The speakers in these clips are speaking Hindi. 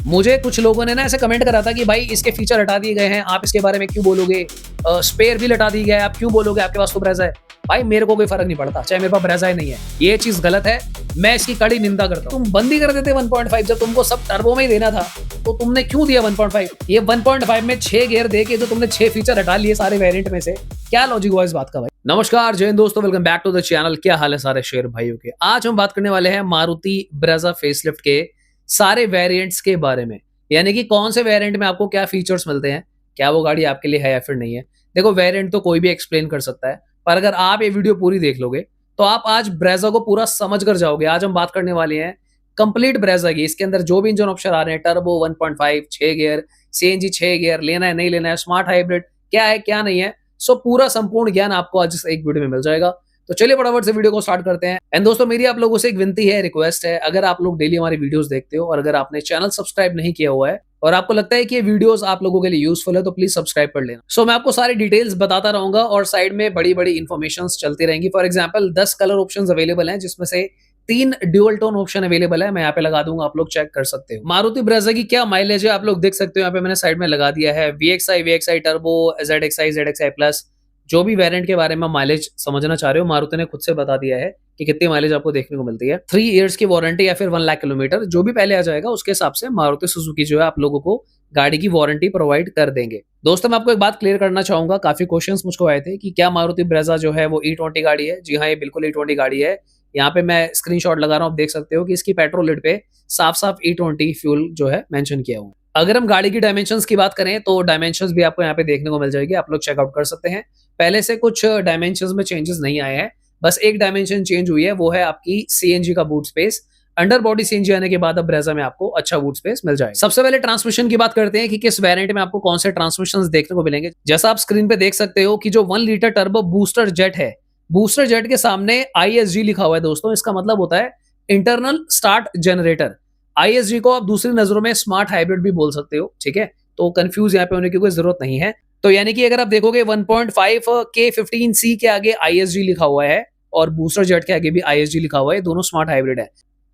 मुझे कुछ लोगों ने ना ऐसे कमेंट करा था कि भाई इसके फीचर हटा दिए गए हैं, आप इसके बारे में क्यों बोलोगे? स्पेयर व्हील हटा दिया गया है, आप क्यों बोलोगे? आपके पास तो ब्रेजा है। भाई मेरे को कोई फर्क नहीं पड़ता, चाहे मेरे पास ब्रेजा ही नहीं है, ये चीज गलत है, मैं इसकी कड़ी निंदा करता हूँ। तुम बंद ही कर देते 1.5, जब तुमको सब टर्बो में ही देना था तो तुमने क्यों दिया 1.5? ये 1.5 में 6 गियर दे के तो तुमने 6 फीचर हटा लिए सारे वेरिएंट में से, क्या लॉजिक हुआ इस बात का भाई? नमस्कार जय हिंद दोस्तों, welcome back to the channel. क्या हाल है सारे शेयर भाइयों के? आज हम बात करने वाले हैं मारुति ब्रेजा फेसलिफ्ट के सारे वेरिएंट्स के बारे में, यानी कि कौन से वेरिएंट में आपको क्या फीचर्स मिलते हैं, क्या वो गाड़ी आपके लिए है या फिर नहीं है। देखो, वेरिएंट तो कोई भी एक्सप्लेन कर सकता है, पर अगर आप ये वीडियो पूरी देख लोगे तो आप आज ब्रेजा को पूरा समझ कर जाओगे। आज हम बात करने वाले हैं कंप्लीट ब्रेजा की। इसके अंदर जो भी इंजन ऑप्शन आ रहे हैं, टर्बो 1.5, 6 गियर, सीएनजी 6 गियर, लेना है नहीं लेना है, स्मार्ट हाइब्रिड क्या है क्या नहीं है, सो पूरा संपूर्ण ज्ञान आपको आज इस एक वीडियो में मिल जाएगा। तो चलिए फटाफट से वीडियो को स्टार्ट करते हैं। एंड दोस्तों, मेरी आप लोगों से एक विनती है, रिक्वेस्ट है, अगर आप लोग डेली हमारी वीडियोस देखते हो और अगर आपने चैनल सब्सक्राइब नहीं किया हुआ है और आपको लगता है कि ये वीडियोस आप लोगों के लिए यूजफुल है तो प्लीज सब्सक्राइब कर लेना। सो मैं आपको सारी डिटेल्स बताता रहूंगा और साइड में बड़ी बड़ी इन्फॉर्मेशंस चलती रहेंगी। For example 10 colour options available हैं, जिसमें से 3 ड्यूअल टोन ऑप्शन अवेलेबल है। मैं यहाँ पे लगा दूंगा, आप लोग चेक कर सकते हो। मारुति ब्रेजा की क्या माइलेज है आप लोग देख सकते हो, यहाँ पे मैंने साइड में लगा दिया है। VXI टर्बो, ZXI प्लस, जो भी वेरिएंट के बारे में माइलेज समझना चाह रहे हो, मारुति ने खुद से बता दिया है कि कितनी माइलेज आपको देखने को मिलती है। 3 इयर्स की वारंटी या फिर 1 लाख किलोमीटर, जो भी पहले आ जाएगा उसके हिसाब से मारुति सुजुकी जो है आप लोगों को गाड़ी की वारंटी प्रोवाइड कर देंगे। दोस्तों, मैं आपको एक बात क्लियर करना चाहूंगा, काफी क्वेश्चंस मुझको आए थे कि क्या मारुति ब्रेजा जो है वो E20 गाड़ी है। जी हाँ, ये बिल्कुल E20 गाड़ी है। यहाँ पे मैं स्क्रीनशॉट लगा रहा हूँ, आप देख सकते हो कि इसकी पेट्रोल लिड पे साफ साफ E20 फ्यूल जो है मेंशन किया हुआ है। अगर हम गाड़ी की डायमेंशंस की बात करें तो डायमेंशंस भी आपको यहाँ पे देखने को मिल जाएगी, आप लोग चेकआउट कर सकते हैं। पहले से कुछ डायमेंशंस में चेंजेस नहीं आए हैं, बस एक डायमेंशन चेंज हुई है, वो है आपकी सीएनजी का boot space. Under body CNG आने के बाद अब ब्रेजा में आपको अच्छा बूट स्पेस मिल जाएगा। सबसे पहले ट्रांसमिशन की बात करते हैं कि किस वेरिएंट में आपको कौन से ट्रांसमिशंस देखने को मिलेंगे। जैसा आप स्क्रीन पे देख सकते हो कि जो 1 लीटर टर्बो बूस्टर जेट है, बूस्टर जेट के सामने ISG लिखा हुआ है दोस्तों। इसका मतलब होता है इंटरनल स्टार्ट जनरेटर। ISG को आप दूसरी नजरों में स्मार्ट हाइब्रिड भी बोल सकते हो, ठीक है, तो कंफ्यूज यहाँ पे होने की कोई जरूरत नहीं है। तो यानी कि अगर आप देखोगे 1.5 K15C के आगे ISG लिखा हुआ है और बूस्टर जेट के आगे भी ISG लिखा हुआ है, दोनों स्मार्ट हाइब्रिड है।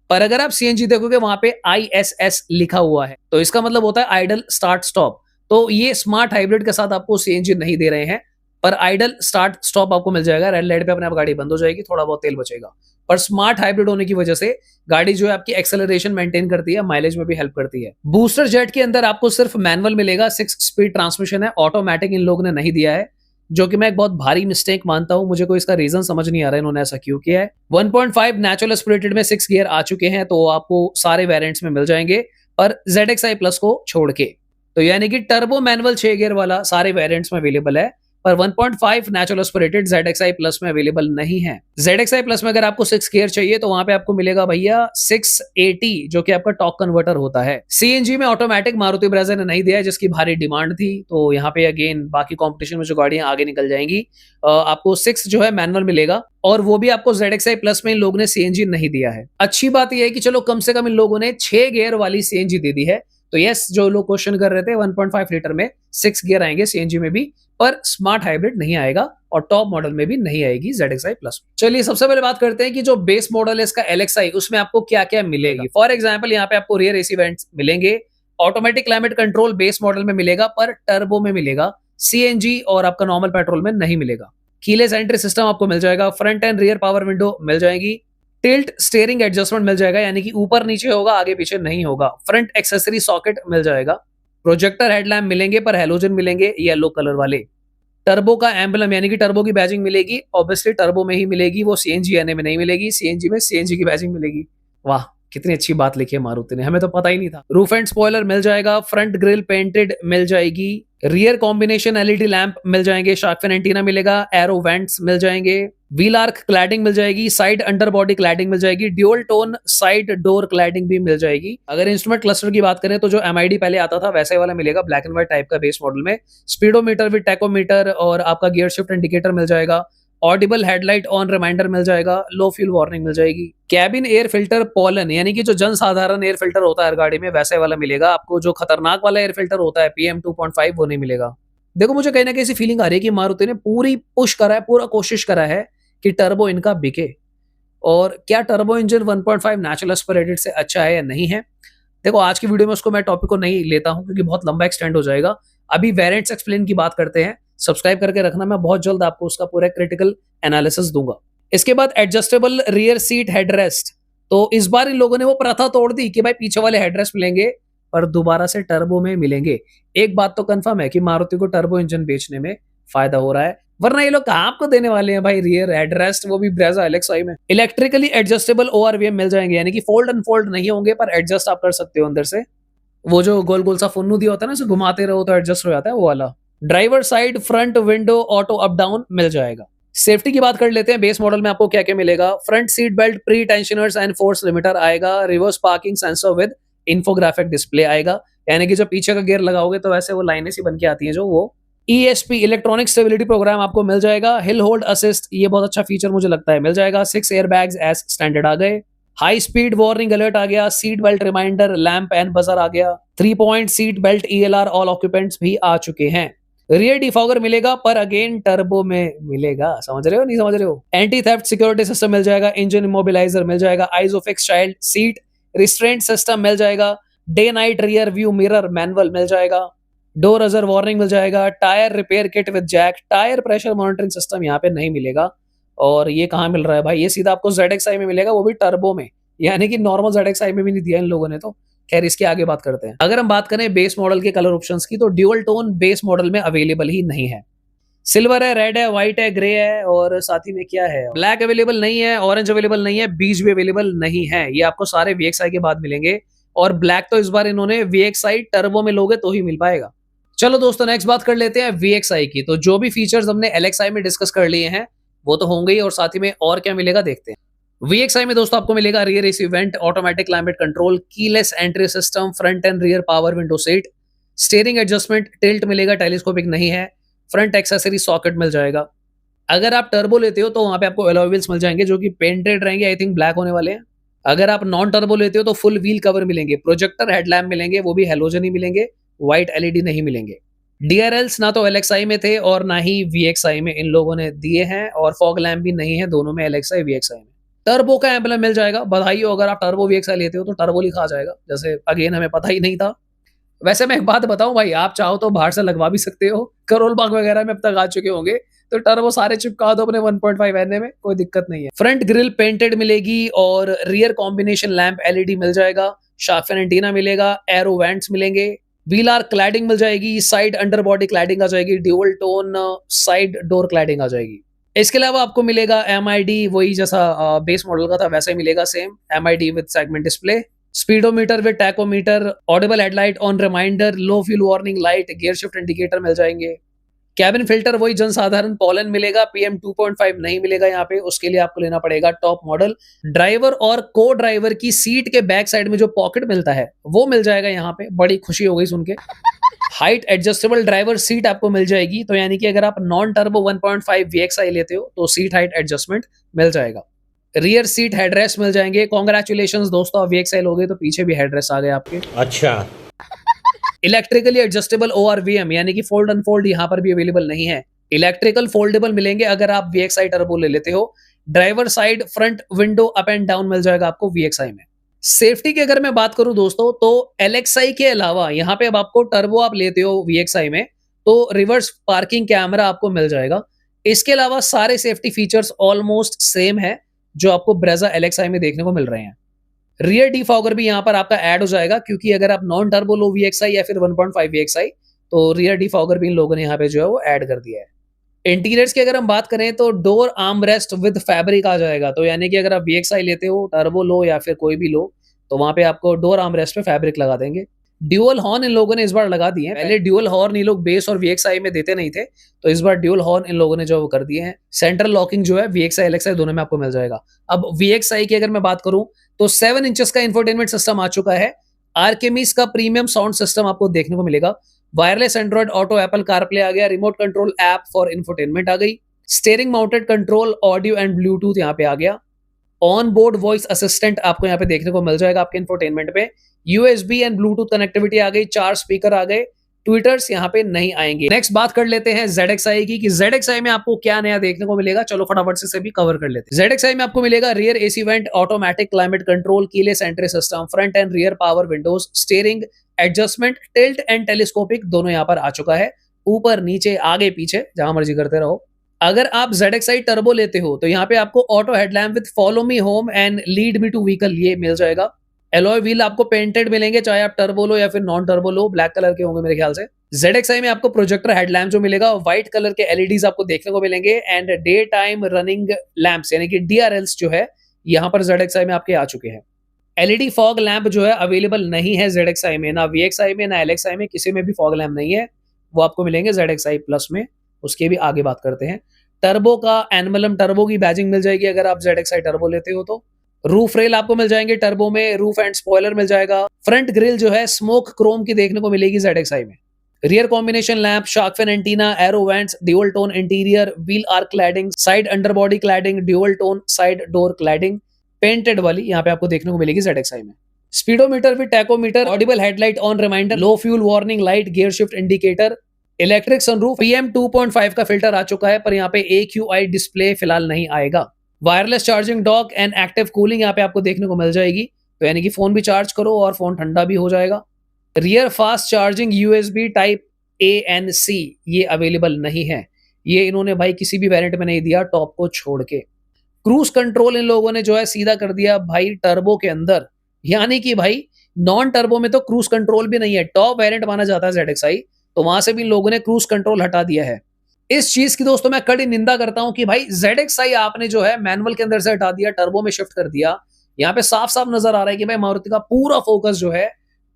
पर अगर आप CNG देखोगे वहां पे ISS लिखा हुआ है, तो इसका मतलब होता है आइडल स्टार्ट स्टॉप। तो ये स्मार्ट हाइब्रिड के साथ आपको CNG नहीं दे रहे हैं, पर आइडल स्टार्ट स्टॉप आपको मिल जाएगा। रेड लाइट पे अपने आप गाड़ी बंद हो जाएगी, थोड़ा बहुत तेल बचेगा। पर स्मार्ट हाइब्रिड होने की वजह से गाड़ी जो है आपकी एक्सेलरेशन मेंटेन करती है, माइलेज में भी हेल्प करती है। बूस्टर जेट के अंदर आपको सिर्फ मैनुअल मिलेगा, 6 स्पीड ट्रांसमिशन है, ऑटोमेटिक इन लोगों ने नहीं दिया है, जो कि मैं एक बहुत भारी मिस्टेक मानता हूं। मुझे कोई इसका रीजन समझ नहीं आ रहा है इन्होंने ऐसा क्यों किया है। 1.5 नेचुरल एस्पिरेटेड में 6 गियर आ चुके हैं, तो आपको सारे वेरिएंट्स में मिल जाएंगे, पर ZXI प्लस को छोड़ के। तो यानी कि टर्बो मैनुअल 6 गियर वाला सारे वेरिएंट्स में अवेलेबल है, पर 1.5 नेचुरल एस्पिरेटेड ZXI प्लस में अवेलेबल नहीं है। ZXI प्लस में अगर आपको 6 गियर चाहिए तो वहां पे आपको मिलेगा भैया 680, जो कि आपका टॉर्क कन्वर्टर होता है। CNG में ऑटोमेटिक मारुति ब्रेजा ने नहीं दिया है, जिसकी भारी डिमांड थी। तो यहाँ पे अगेन बाकी कंपटीशन में जो गाड़ियां आगे निकल जाएंगी, आपको 6 जो है मैनुअल मिलेगा, और वो भी आपको ZXI प्लस में इन लोगों ने CNG नहीं दिया है। अच्छी बात यह है कि चलो कम से कम इन लोगों ने 6 गियर वाली CNG दे दी है। तो यस, जो लोग क्वेश्चन कर रहे थे 1.5 लीटर में 6 गियर आएंगे CNG में भी, पर स्मार्ट हाइब्रिड नहीं आएगा और टॉप मॉडल में भी नहीं आएगी ZXI प्लस। चलिए सबसे पहले बात करते हैं कि जो बेस मॉडल है इसका LXI, उसमें आपको क्या क्या मिलेगी। फॉर एग्जांपल यहाँ पे आपको रियर AC वेंट्स मिलेंगे, automatic climate control base model में मिलेगा, पर टर्बो में मिलेगा, CNG और आपका नॉर्मल पेट्रोल में नहीं मिलेगा। कीलेस एंट्री सिस्टम आपको मिल जाएगा, front and rear power window मिल जाएगी, टिल्ट स्टीयरिंग एडजस्टमेंट मिल जाएगा, यानी कि ऊपर नीचे होगा, आगे पीछे नहीं होगा, फ्रंट एक्सेसरी सॉकेट मिल जाएगा, प्रोजेक्टर हेडलैम्प मिलेंगे पर हैलोजन मिलेंगे येलो कलर वाले, टर्बो का एम्बलम यानी कि टर्बो की बैजिंग मिलेगी, ऑब्वियसली टर्बो में ही मिलेगी, वो CNG आने में नहीं मिलेगी, CNG में CNG की बैजिंग मिलेगी। वाह, कितनी अच्छी बात लिखी है मारुति ने, हमें तो पता ही नहीं था। रूफ एंड स्पॉइलर मिल जाएगा, फ्रंट ग्रिल पेंटेड मिल जाएगी, रियर कॉम्बिनेशन LED लैंप मिल जाएंगे, शार्क फिन एंटीना मिलेगा, एरो वेंट्स मिल जाएंगे, व्हील आर्क क्लैडिंग मिल जाएगी, साइड अंडर बॉडी क्लैडिंग मिल जाएगी, dual tone side door cladding भी मिल जाएगी। अगर इंस्ट्रूमेंट क्लस्टर की बात करें तो जो MID पहले आता था वैसे वाला मिलेगा, ब्लैक एंड व्हाइट टाइप का बेस मॉडल में, स्पीडोमीटर विद टैकोमीटर और आपका गियर शिफ्ट इंडिकेटर मिल जाएगा, ऑडिबल हेडलाइट ऑन रिमाइंडर मिल जाएगा, लो फ्यूल वार्निंग मिल जाएगी, कैबिन एयर फिल्टर पोलन यानी कि जो जनसाधारण एयर फिल्टर होता है हर गाड़ी में वैसे वाला मिलेगा। आपको जो खतरनाक वाला एयर फिल्टर होता है PM 2.5 वो नहीं मिलेगा। देखो, मुझे कहीं ना कहीं ऐसी फीलिंग आ रही है कि मारुति ने पूरी पुश करा है, पूरा कोशिश करा है कि टर्बो इनका बिके। और क्या टर्बो इंजन 1.5 नेचुरल एस्पिरेटेड से अच्छा है या नहीं है, देखो आज की वीडियो में उसको मैं टॉपिक को नहीं लेता हूँ क्योंकि बहुत लंबा एक्सटेंड हो जाएगा। अभी वेरिएंट्स एक्सप्लेन की बात करते हैं। सब्सक्राइब करके रखना, मैं बहुत जल्द आपको उसका पूरा क्रिटिकल एनालिसिस दूंगा। इसके बाद एडजस्टेबल रियर सीट हेडरेस्ट। तो इस बार इन लोगों ने वो प्रथा तोड़ दी कि भाई पीछे वाले हेडरेस्ट मिलेंगे पर दोबारा से टर्बो में मिलेंगे। एक बात तो कंफर्म है कि मारुति को टर्बो इंजन बेचने में फायदा हो रहा है, वरना ये लोग कहाँ आपको देने वाले हैं भाई रियर हेडरेस्ट, वो भी ब्रेजा एलेक्साई में। इलेक्ट्रिकली एडजस्टेबल ओआरवीएम मिल जाएंगे, यानी कि फोल्ड अनफोल्ड नहीं होंगे पर एडजस्ट आप कर सकते हो अंदर से। वो जो गोल गोल सा फुन्नू दिया होता है ना, उसे घुमाते रहो तो एडजस्ट हो जाता है, वो वाला। Driver side front window auto up down मिल जाएगा। सेफ्टी की बात कर लेते हैं। बेस मॉडल में आपको क्या क्या मिलेगा। Front seat belt pre tensioners and force limiter आएगा। Reverse parking sensor with infographic display आएगा, यानी कि जब पीछे का गियर लगाओगे तो वैसे वो लाइनें सी बन के आती हैं जो वो। ESP इलेक्ट्रॉनिक स्टेबिलिटी प्रोग्राम आपको मिल जाएगा। हिल होल्ड असिस्ट, ये बहुत अच्छा फीचर मुझे लगता है, मिल जाएगा। 6 एयर बैग्स एज स्टैंडर्ड आ गए। हाई स्पीड वार्निंग अलर्ट आ गया। Seat belt reminder lamp and buzzer आ गया। 3 point seat belt ELR all occupants भी आ चुके हैं। रियर डिफॉगर मिलेगा पर अगेन टर्बो में मिलेगा, समझ रहे हो नहीं समझ रहे हो। एंटी थेफ्ट सिक्योरिटी सिस्टम मिल जाएगा। इंजन इमोबिलाइजर मिल जाएगा। Isofix child seat restraint system मिल जाएगा। Day night rear view mirror manual मिल जाएगा। डोर अजर वार्निंग मिल जाएगा। Tyre repair kit with jack. Tyre pressure monitoring system यहाँ पे नहीं मिलेगा। और ये कहाँ मिल रहा है भाई, ये सीधा आपको ZXi में मिलेगा, वो भी टर्बो में, यानी कि नॉर्मल ZXi में भी नहीं दिया इन लोगों ने। तो खैर इसके आगे बात करते हैं। अगर हम बात करें बेस मॉडल के कलर ऑप्शंस की, तो ड्यूअल टोन बेस मॉडल में अवेलेबल ही नहीं है। सिल्वर है, रेड है, व्हाइट है, ग्रे है और साथ ही में क्या है, ब्लैक अवेलेबल नहीं है, ऑरेंज अवेलेबल नहीं है, बीज भी अवेलेबल नहीं है। ये आपको सारे VXi के बाद मिलेंगे। और ब्लैक तो इस बार इन्होंने VXi टर्बो में लोगे तो ही मिल पाएगा। चलो दोस्तों नेक्स्ट बात कर लेते हैं VXi की। तो जो भी फीचर्स हमने LXi में डिस्कस कर लिए हैं वो तो होंगे ही, और साथ ही में और क्या मिलेगा देखते हैं। VXi में दोस्तों आपको मिलेगा rear AC went, automatic climate control, keyless entry system, front and rear power window seat, steering adjustment, tilt मिलेगा, टेलीस्कोपिक नहीं है, फ्रंट एक्सेसरी सॉकेट मिल जाएगा। अगर आप टर्बो लेते हो तो वहां पे आपको अलॉय व्हील्स मिल जाएंगे जो कि पेंटेड रहेंगे, आई थिंक ब्लैक होने वाले हैं। अगर आप नॉन टर्बो लेते हो तो फुल व्हील कवर मिलेंगे, प्रोजेक्टर हेडलैम्प मिलेंगे, वो भी हेलोजन ही मिलेंगे, व्हाइट LED नहीं मिलेंगे। DRLs ना तो LXi में थे और ना ही VXi में इन लोगों ने दिए हैं, और फॉग लैम्प भी नहीं है दोनों में, LXi VXi में। टर्बो का एम्बलम मिल जाएगा, बधाई हो अगर आप टर्बो VXi लेते हो तो टर्बो लिखा आ जाएगा, जैसे अगेन हमें पता ही नहीं था। वैसे मैं एक बात बताऊं भाई, आप चाहो तो बाहर से लगवा भी सकते हो, करोल बाग वगैरह में अब तक आ चुके होंगे, तो टर्बो सारे चिपका दो अपने 1.5 NA में, कोई दिक्कत नहीं है। फ्रंट ग्रिल पेंटेड मिलेगी और रियर कॉम्बिनेशन लैंप LED मिल जाएगा, शार्क फिन एंटीना मिलेगा, एरो वेंट्स मिलेंगे, व्हील आर्क क्लैडिंग मिल जाएगी, साइड अंडर बॉडी क्लैडिंग आ जाएगी, dual tone side door cladding आ जाएगी। इसके अलावा आपको मिलेगा MID, वही जैसा बेस मॉडल का था वैसा ही मिलेगा same, MID with segment display, speedometer with tachometer, audible headlight on reminder, low fuel warning light, gear shift indicator मिल जाएंगे। कैबिन फिल्टर वही जनसाधारण पॉलन मिलेगा, PM 2.5 नहीं मिलेगा यहाँ पे, उसके लिए आपको लेना पड़ेगा टॉप मॉडल। ड्राइवर और को ड्राइवर की सीट के बैक साइड में जो पॉकेट मिलता है वो मिल जाएगा यहाँ पे, बड़ी खुशी हो गई सुन के। हाइट एडजस्टेबल ड्राइवर सीट आपको मिल जाएगी, तो यानी कि अगर आप नॉन टर्बो 1.5 VXi लेते हो तो सीट हाइट एडजस्टमेंट मिल जाएगा। रियर सीट हेडरेस्ट मिल जाएंगे। कॉन्ग्रेचुलेशंस दोस्तों, आप VXi लोगे तो पीछे भी हेडरेस्ट आ गए आपके। अच्छा। इलेक्ट्रिकली एडजस्टेबल ORVM, यानी कि फोल्ड अनफोल्ड यहाँ पर भी अवेलेबल नहीं है। इलेक्ट्रिकल फोल्डेबल मिलेंगे अगर आप VXi टर्बो ले लेते हो। Driver side front window up and down मिल जाएगा आपको VXi में। सेफ्टी की अगर मैं बात करूं दोस्तों, तो LXi के अलावा यहाँ पे अब आपको टर्बो आप लेते हो VXi में तो रिवर्स पार्किंग कैमरा आपको मिल जाएगा। इसके अलावा सारे सेफ्टी फीचर्स ऑलमोस्ट सेम है जो आपको ब्रेजा LXi में देखने को मिल रहे हैं। रियर डिफॉगर भी यहाँ पर आपका ऐड हो जाएगा, क्योंकि अगर आप नॉन टर्बो लो VXi या फिर 1.5 VXi तो रियर डिफॉगर भी इन लोगों ने यहाँ पे जो है वो ऐड कर दिया है। इंटीरियर्स की अगर हम बात करें तो door arm rest with fabric आ जाएगा, तो यानी कि अगर आप VXi लेते हो, टर्बो लो या फिर कोई भी लो, तो वहां पे आपको डोर आर्म रेस्ट पे फैब्रिक लगा देंगे। ड्यूअल हॉर्न इन लोगों ने इस बार लगा दिए हैं, पहले ड्यूअल हॉर्न ये लोग बेस और VXi में देते नहीं थे, तो इस बार ड्यूअल हॉर्न इन लोगों ने जो वो कर दिए हैं। सेंट्रल लॉकिंग जो है VXi LXi दोनों में आपको मिल जाएगा। अब VXi की अगर मैं बात करूं तो 7 इंचेस का इंफोटेनमेंट सिस्टम आ चुका है। आर्केमिस का प्रीमियम साउंड सिस्टम आपको देखने को मिलेगा। Wireless Android auto Apple CarPlay आ गया। Remote control app for infotainment आ गई। Steering mounted control audio and Bluetooth यहाँ पे आ गया। ऑन बोर्ड वॉइस असिस्टेंट आपको यहाँ पे देखने को मिल जाएगा आपके इंफोटेनमेंट पे। USB एंड ब्लूटूथ कनेक्टिविटी आ गई। 4 स्पीकर आ गए। ट्विटर्स यहाँ पे नहीं आएंगे। नेक्स्ट बात कर लेते हैं ZXi की कि ZXi में आपको क्या नया देखने को मिलेगा। चलो फटाफट से भी कवर कर लेते हैं। ZXi में आपको मिलेगा rear AC vent, automatic climate control, keyless entry system, front and rear power Windows, steering adjustment, tilt and telescopic दोनों यहाँ पर आ चुका है। ऊपर नीचे आगे पीछे जहां मर्जी करते रहो। अगर आप ZXi टर्बो लेते हो तो यहाँ पे आपको auto headlamp with follow me home and lead me to vehicle ये मिल जाएगा। एलॉय व्हील आपको पेंटेड मिलेंगे, चाहे आप टर्बो लो या फिर नॉन टर्बो लो, ब्लैक कलर के होंगे मेरे ख्याल से। ZXi में आपको प्रोजेक्टर हेडलैम्प जो मिलेगा, व्हाइट कलर के LEDs आपको देखने को मिलेंगे and day time running lamps यानी कि DRLs जो है यहाँ पर ZXi में आपके आ चुके हैं। LED फॉग लैंप जो है अवेलेबल नहीं है ZXi में, ना VXi में ना LXi में, किसी में भी फॉग लैंप नहीं है। वो आपको मिलेंगे ZXi प्लस में, उसके भी आगे बात करते हैं। टर्बो का एनमलम टर्बो की बैजिंग मिल जाएगी अगर आप ZXi टर्बो लेते हो तो। रूफ रेल आपको मिल जाएंगे टर्बो में, रूफ एंड स्पॉइलर मिल जाएगा। फ्रंट ग्रिल जो है स्मोक क्रोम की देखने को मिलेगी ZXi में। Rear combination lamp, shark fin antenna, aero vents, dual tone interior, wheel arch cladding, side underbody cladding, dual tone side door cladding, painted वाली यहाँ पे आपको देखने को मिलेगी ZXi में। Speedometer with tachometer, audible headlight on reminder, low fuel warning light, gear shift indicator, electric sunroof, PM 2.5 का फिल्टर आ चुका है पर यहाँ पे AQI डिस्प्ले फिलहाल नहीं आएगा। Wireless charging dock and active cooling यहाँ पे आपको देखने को मिल जाएगी, तो यानी कि फोन भी चार्ज करो और फोन ठंडा भी हो जाएगा। Rear fast charging USB type A and C ये अवेलेबल नहीं है, ये इन्होंने भाई किसी भी वेरिएंट में नहीं दिया टॉप को छोड़ के। क्रूज कंट्रोल इन लोगों ने जो है सीधा कर दिया भाई टर्बो के अंदर, यानी कि भाई नॉन टर्बो में तो क्रूज कंट्रोल भी नहीं है। टॉप वेरिएंट माना जाता है ZXi, तो वहां से भी इन लोगों ने क्रूज कंट्रोल हटा दिया है। इस चीज की दोस्तों मैं कड़ी निंदा करता हूं कि भाई ZXi आपने जो है मैनुअल के अंदर से हटा दिया, टर्बो में शिफ्ट कर दिया। यहाँ पे साफ साफ नजर आ रहा है कि भाई मारुति का पूरा फोकस जो है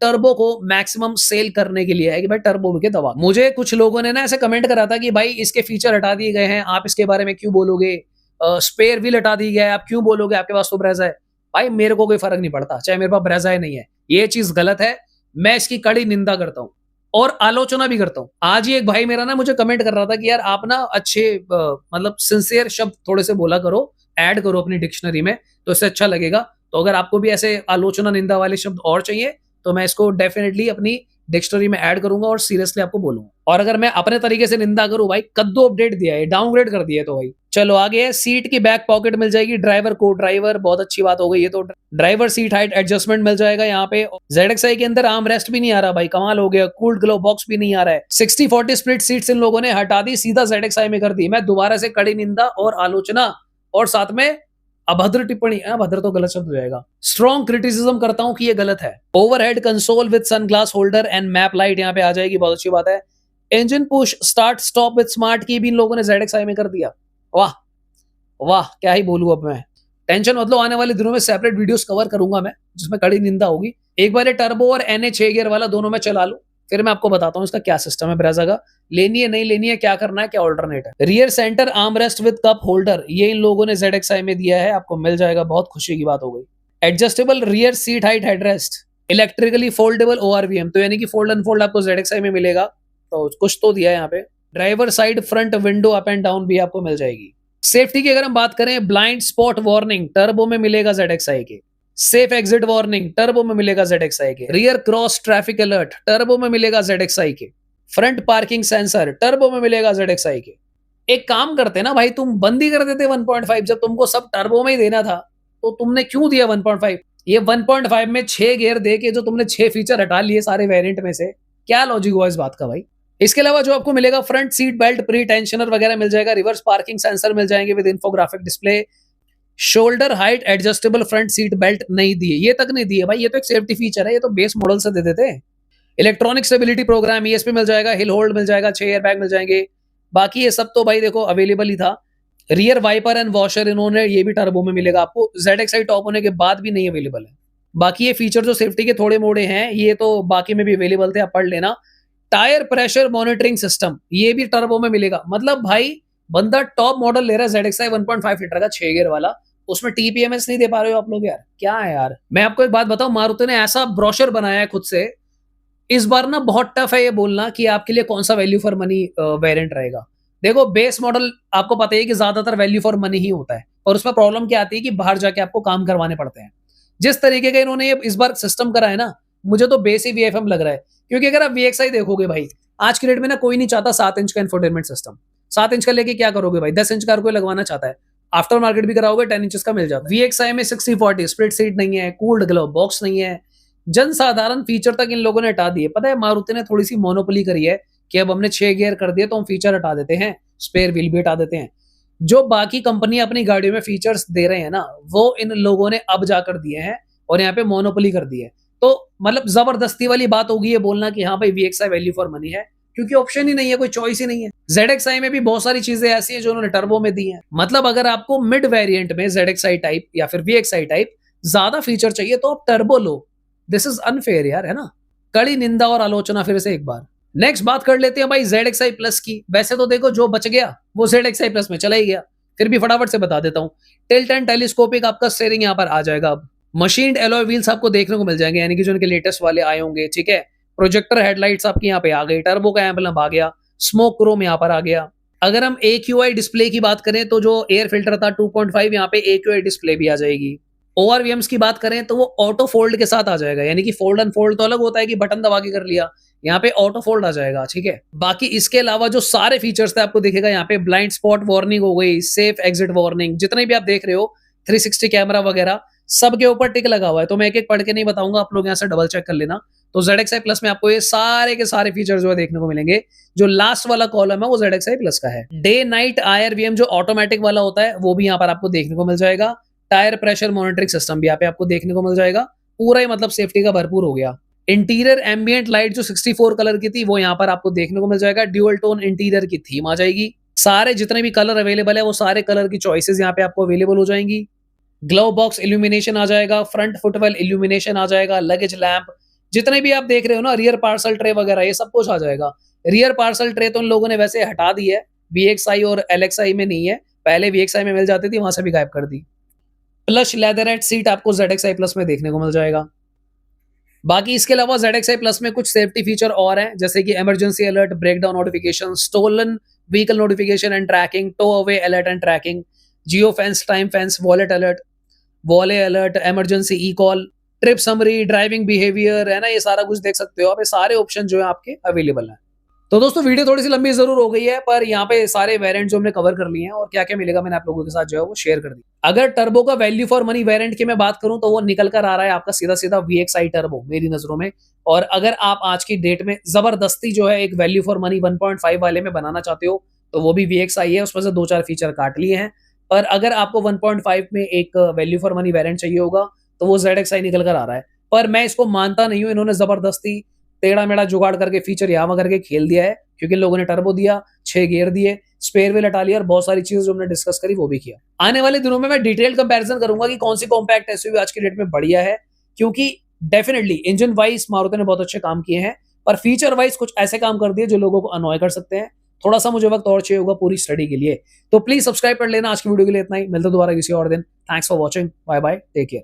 टर्बो को मैक्सिमम सेल करने के लिए है कि भाई टर्बो के दबा। मुझे कुछ लोगों ने ना ऐसे कमेंट करा था कि भाई इसके फीचर हटा दिए गए हैं, आप इसके बारे में क्यों बोलोगे, स्पेयर व्हील हटा दी गया है, आप क्यों बोलोगे, आपके पास तो ब्रेजा है। भाई मेरे को कोई फर्क नहीं पड़ता, चाहे मेरे पास ब्रेजा है नहीं है, ये चीज गलत है, मैं इसकी कड़ी निंदा करता हूँ और आलोचना भी करता हूँ। आज ही एक भाई मेरा ना मुझे कमेंट कर रहा था कि यार आप ना अच्छे मतलब सिंसियर शब्द थोड़े से बोला करो, ऐड करो अपनी डिक्शनरी में, तो इससे अच्छा लगेगा। तो अगर आपको भी ऐसे आलोचना निंदा वाले शब्द और चाहिए तो मैं इसको डेफिनेटली अपनी डिक्शनरी में ऐड करूंगा और सीरियसली आपको बोलूंगा। और अगर मैं अपने तरीके से निंदा करूं, भाई कद्दू अपडेट दिया है, डाउनग्रेड कर दिया है, तो भाई चलो आगे है। सीट की बैक पॉकेट मिल जाएगी, ड्राइवर को ड्राइवर, बहुत अच्छी बात हो गई ये तो। ड्राइवर सीट हाइट एडजस्टमेंट मिल जाएगा यहाँ पे। ZXi के अंदर आर्म रेस्ट भी नहीं आ रहा भाई, कमाल हो गया। कूल्ड ग्लो बॉक्स भी नहीं आ रहा है। 60-40 स्प्लिट सीट्स इन लोगों ने हटा दी, सीधा ZXi में कर दी। मैं दोबारा से कड़ी निंदा और आलोचना और साथ में अभद्र टिप्पणी, अभद्र तो गलत शब्द हो जाएगा, स्ट्रॉन्ग क्रिटिसिज्म करता हूं कि ये गलत है। Overhead console with sunglass holder and map light यहाँ पे आ जाएगी, बहुत अच्छी बात है। Engine push start stop with smart की भी इन लोगों ने ZXi में कर दिया। वाह वाह, क्या ही बोलूं अब मैं। टेंशन मत लो, आने वाले दिनों में सेपरेट वीडियोस कवर करूंगा मैं जिसमें कड़ी निंदा होगी। एक बार ये टर्बो और NA 6 गियर वाला दोनों में चला लूं, फिर मैं आपको बताता हूँ इसका क्या सिस्टम है ब्रेजा का, लेनी है नहीं लेनी है, क्या करना है, क्या ऑल्टरनेट है। Rear centre arm rest with cup holder ये इन लोगों ने ZXi में दिया है, आपको मिल जाएगा, बहुत खुशी की बात हो गई। Adjustable rear seat height headrest, electrically foldable ORVM, तो यानी कि फोल्ड अनफोल्ड आपको ZXi में मिलेगा, तो कुछ तो दिया है यहाँ पे। Driver side front window up and down भी आपको मिल जाएगी। सेफ्टी की अगर हम बात करें, ब्लाइंड स्पॉट वार्निंग टर्बो में मिलेगा ZXi के। सेफ एग्जिट वार्निंग टर्बो में मिलेगा ZXi के। Rear cross traffic alert turbo में मिलेगा ZXi के। फ्रंट पार्किंग सेंसर टर्बो में मिलेगा ZXi के। एक काम करते ना भाई, तुम बंदी कर देते 1.5, जब तुमको सब टर्बो में ही देना था तो तुमने क्यों दिया 1.5? ये 1.5 में 6 गियर दे के जो तुमने 6 फीचर हटा लिए सारे वेरिएंट में से, क्या लॉजिक हुआ इस बात का भाई? इसके अलावा जो आपको मिलेगा, front seat belt pre tensioner वगैरह मिल जाएगा, रिवर्स पार्किंग सेंसर मिल जाएंगे with infographic display. Shoulder height adjustable front seat belt नहीं दिए, ये तक नहीं दिए भाई, ये तो एक सेफ्टी फीचर है, ये तो बेस मॉडल से दे देते। इलेक्ट्रॉनिक स्टेबिलिटी प्रोग्राम ESP मिल जाएगा, हिल होल्ड मिल जाएगा, 6 एयर बैग मिल जाएंगे, बाकी ये सब तो भाई देखो अवेलेबल ही था। रियर वाइपर एंड वॉशर इन्होंने ये भी टर्बो में मिलेगा आपको, ZXi टॉप होने के बाद भी नहीं अवेलेबल है। बाकी ये फीचर जो सेफ्टी के थोड़े मोड़े हैं ये तो बाकी में भी अवेलेबल थे, आप पढ़ लेना। टायर प्रेशर मॉनिटरिंग सिस्टम ये भी टर्बो में मिलेगा, मतलब भाई बंदा टॉप मॉडल ले रहा है ZXi 1.5 लीटर का 6 गियर वाला, उसमें TPMS नहीं दे पा रहे हो आप लोग यार, क्या है यार। मैं आपको एक बात बताऊं, मारुति ने ऐसा ब्रोशर बनाया है खुद से, इस बार ना बहुत टफ है ये बोलना कि आपके लिए कौन सा वैल्यू फॉर मनी वेरिएंट रहेगा। देखो बेस मॉडल आपको पता है कि ज्यादातर वैल्यू फॉर मनी ही होता है, और उसमें प्रॉब्लम क्या आती है कि बाहर जाके आपको काम करवाने पड़ते हैं। जिस तरीके का इन्होंने इस बार सिस्टम करा है ना, मुझे तो बेस ही VFM लग रहा है, क्योंकि अगर आप VXI देखोगे भाई, आज की डेट में ना कोई नहीं चाहता 7 इंच का इंफोटेनमेंट सिस्टम। 7 इंच का लेके क्या करोगे भाई? 10 इंच का हर कोई लगवाना चाहता है। आफ्टर मार्केट भी कराओगे 10 इंचेस का मिल जाता है। VXI में 60/40 स्प्लिट सीट नहीं है, कूल्ड ग्लोव बॉक्स नहीं है, जनसाधारण फीचर तक इन लोगों ने हटा दिए। पता है मारुति ने थोड़ी सी मोनोपोली करी है कि अब हमने 6 गियर कर दिए तो हम फीचर हटा देते हैं, स्पेयर व्हील भी हटा देते हैं। जो बाकी कंपनी अपनी गाड़ियों में फीचर्स दे रहे हैं ना, वो इन लोगों ने अब जाकर दिए हैं और यहाँ पे मोनोपोली कर दी है। तो मतलब जबरदस्ती वाली बात होगी ये बोलना कि हाँ भाई VXI वैल्यू फॉर मनी है, क्योंकि ऑप्शन ही नहीं है, कोई चॉइस ही नहीं है। ZXI में भी बहुत सारी चीजें ऐसी हैं जो उन्होंने टर्बो में दी हैं। मतलब अगर आपको मिड वेरिएंट में ZXI टाइप या फिर VXI टाइप ज्यादा फीचर चाहिए तो आप turbo low. This is unfair यार, है ना। कड़ी निंदा और आलोचना फिर से एक बार। नेक्स्ट बात कर लेते हैं भाई ZXI प्लस की। वैसे तो देखो जो बच गया वो ZXI प्लस में चला ही गया, फिर भी फटाफट से बता देता हूँ। टिल्ट एंड टेलीस्कोपिक आपका स्टीयरिंग यहाँ पर आ जाएगा। अब मशीन्ड एलॉय व्हील्स आपको देखने को मिल जाएंगे, यानी कि जो इनके लेटेस्ट वाले आए होंगे, ठीक है। प्रोजेक्टर हेडलाइट्स आपकी यहाँ पे आ गई, टर्बो का एम्बलम आ गया, स्मोक क्रोम यहाँ पर आ गया। अगर हम AQI डिस्प्ले की बात करें तो जो एयर फिल्टर था 2.5, यहाँ पे AQI डिस्प्ले भी आ जाएगी। ORVMs की बात करें तो वो ऑटो फोल्ड के साथ आ जाएगा, यानी कि फोल्ड अनफोल्ड तो अलग होता है कि बटन दबा के कर लिया, यहाँ पे ऑटो फोल्ड आ जाएगा, ठीक है। बाकी इसके अलावा जो सारे फीचर्स थे आपको दिखेगा यहाँ पे। ब्लाइंड स्पॉट वार्निंग हो गई, सेफ एग्जिट वार्निंग, जितने भी आप देख रहे हो 360 कैमरा वगैरह सबके ऊपर टिक लगा हुआ है। तो मैं एक एक पढ़ के नहीं बताऊंगा, आप लोग यहाँ से डबल चेक कर लेना। तो ZXI प्लस में आपको ये सारे के सारे फीचर जो है देखने को मिलेंगे। जो लास्ट वाला कॉलम है वो ZXI प्लस का है। डे नाइट IRVM जो ऑटोमेटिक वाला होता है वो भी यहाँ पर आपको देखने को मिल जाएगा। टायर प्रेशर मॉनिटरिंग सिस्टम भी यहाँ पे आपको देखने को मिल जाएगा। पूरा ही मतलब सेफ्टी का भरपूर हो गया। इंटीरियर एम्बिएंट लाइट जो 64 कलर की थी वो यहाँ पर आपको देखने को मिल जाएगा। ड्यूअल टोन इंटीरियर की थीम आ जाएगी। सारे जितने भी कलर अवेलेबल है वो सारे कलर की चॉइसेस यहाँ पे आपको अवेलेबल हो जाएंगी। ग्लव बॉक्स इल्यूमिनेशन आ जाएगा, फ्रंट फुटवेल इल्यूमिनेशन आ जाएगा, लगेज लैंप, जितने भी आप देख रहे हो ना, रियर पार्सल ट्रे वगैरह ये सब कुछ आ जाएगा। रियर पार्सल ट्रे तो उन लोगों ने वैसे हटा दी है, VXI और LXI में नहीं है, पहले VXI में मिल जाती थी, वहां से भी गायब कर दी। प्लस लेदरनेट सीट आपको ZXI प्लस में देखने को मिल जाएगा। बाकी इसके अलावा ZXI प्लस में कुछ सेफ्टी फीचर और हैं, जैसे कि emergency alert, breakdown notification, stolen vehicle notification and tracking, tow away alert and tracking, geo fence, time fence, valet alert, valet alert, emergency E call, trip summary, driving behaviour, है ना, ये सारा कुछ देख सकते हो आप। ये सारे ऑप्शन जो है आपके अवेलेबल हैं। तो दोस्तों वीडियो थोड़ी सी लंबी जरूर हो गई है, पर यहाँ पे सारे वेरिएंट जो हमने कवर कर लिए हैं और क्या क्या मिलेगा मैंने आप लोगों के साथ जो है वो शेयर कर दी। अगर टर्बो का वैल्यू फॉर मनी वेरिएंट की मैं बात करूं तो वो निकल कर आ रहा है आपका सीधा सीधा VXI टर्बो मेरी नजरों में। और अगर आप आज की डेट में जबरदस्ती जो है एक वैल्यू फॉर मनी 1.5 वाले में बनाना चाहते हो तो वो भी VXI है, उसमें से 2-4 फीचर काट लिए हैं। पर अगर आपको 1.5 में एक वैल्यू फॉर मनी वेरिएंट चाहिए होगा तो वो ZXI निकल कर आ रहा है। पर मैं इसको मानता नहीं हूं, इन्होंने जबरदस्ती टेढ़ा मेढ़ा जुगाड़ करके फीचर यहाँ करके खेल दिया है, क्योंकि इन लोगों ने टर्बो दिया, 6 गियर दिए, स्पेयर व्हील हटा लिया और बहुत सारी चीजें जो हमने डिस्कस करी वो भी किया। आने वाले दिनों में मैं डिटेल कंपैरिजन करूंगा कि कौन सी कॉम्पैक्ट एसयूवी आज की डेट में बढ़िया है, क्योंकि डेफिनेटली इंजन वाइज मारुति ने बहुत अच्छे काम किए हैं, पर फीचर वाइज कुछ ऐसे काम कर दिए जो लोगों को अनॉय कर सकते हैं। थोड़ा सा मुझे वक्त और चाहिए होगा पूरी स्टडी के लिए, तो प्लीज सब्सक्राइब कर लेना। आज की वीडियो के लिए इतना ही, मिलते दोबारा किसी और दिन। Thanks for watching, bye bye, take care.